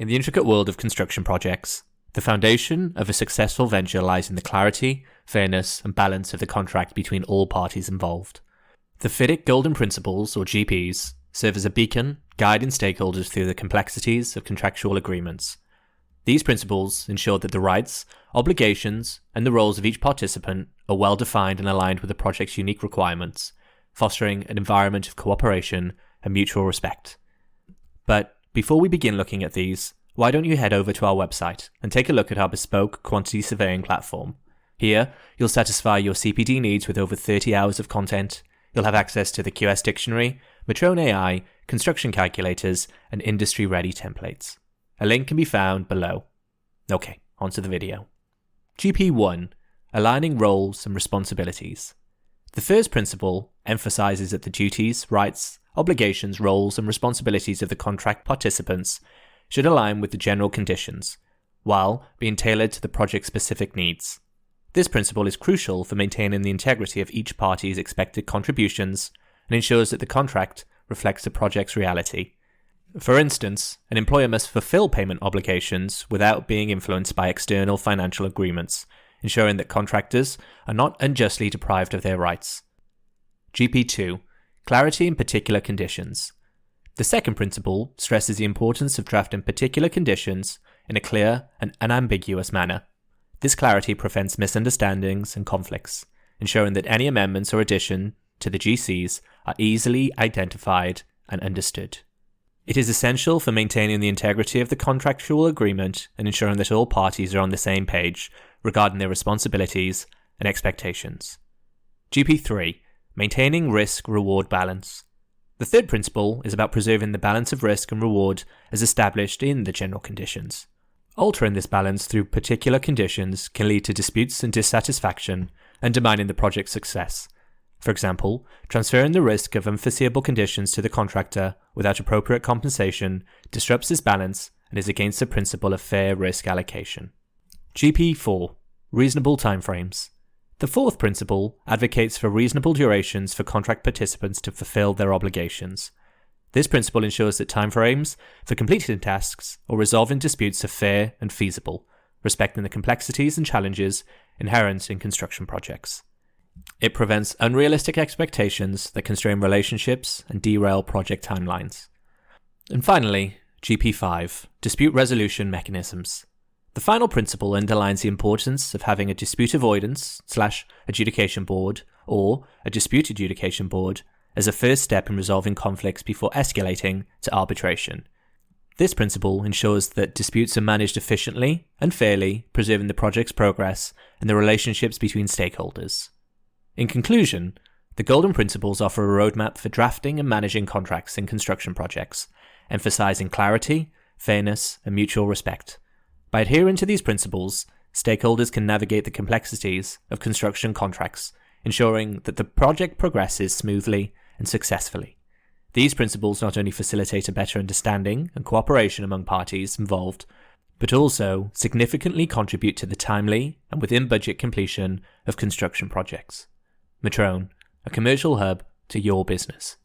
In the intricate world of construction projects, the foundation of a successful venture lies in the clarity, fairness, and balance of the contract between all parties involved. The FIDIC Golden Principles, or GPs, serve as a beacon, guiding stakeholders through the complexities of contractual agreements. These principles ensure that the rights, obligations, and the roles of each participant are well defined and aligned with the project's unique requirements, fostering an environment of cooperation and mutual respect. But before we begin looking at these, why don't you head over to our website and take a look at our bespoke quantity surveying platform. Here, you'll satisfy your CPD needs with over 30 hours of content. You'll have access to the QS Dictionary, Metroun AI, construction calculators, and industry-ready templates. A link can be found below. Okay, onto the video. GP1, Aligning Roles and Responsibilities. The first principle emphasizes that the duties, rights, obligations, roles, and responsibilities of the contract participants should align with the general conditions, while being tailored to the project's specific needs. This principle is crucial for maintaining the integrity of each party's expected contributions and ensures that the contract reflects the project's reality. For instance, an employer must fulfill payment obligations without being influenced by external financial agreements, ensuring that contractors are not unjustly deprived of their rights. GP2, Clarity in particular conditions. The second principle stresses the importance of drafting particular conditions in a clear and unambiguous manner. This clarity prevents misunderstandings and conflicts, ensuring that any amendments or addition to the GCs are easily identified and understood. It is essential for maintaining the integrity of the contractual agreement and ensuring that all parties are on the same page regarding their responsibilities and expectations. GP3, Maintaining risk-reward balance. The third principle is about preserving the balance of risk and reward as established in the general conditions. Altering this balance through particular conditions can lead to disputes and dissatisfaction, undermining the project's success. For example, transferring the risk of unforeseeable conditions to the contractor without appropriate compensation disrupts this balance and is against the principle of fair risk allocation. GP4, Reasonable Timeframes. The fourth principle advocates for reasonable durations for contract participants to fulfill their obligations. This principle ensures that timeframes for completing tasks or resolving disputes are fair and feasible, respecting the complexities and challenges inherent in construction projects. It prevents unrealistic expectations that constrain relationships and derail project timelines. And finally, GP5, Dispute Resolution Mechanisms. The final principle underlines the importance of having a dispute avoidance/adjudication board or a dispute adjudication board as a first step in resolving conflicts before escalating to arbitration. This principle ensures that disputes are managed efficiently and fairly, preserving the project's progress and the relationships between stakeholders. In conclusion, the Golden Principles offer a roadmap for drafting and managing contracts in construction projects, emphasizing clarity, fairness, and mutual respect. By adhering to these principles, stakeholders can navigate the complexities of construction contracts, ensuring that the project progresses smoothly and successfully. These principles not only facilitate a better understanding and cooperation among parties involved, but also significantly contribute to the timely and within-budget completion of construction projects. Metroun, a commercial hub to your business.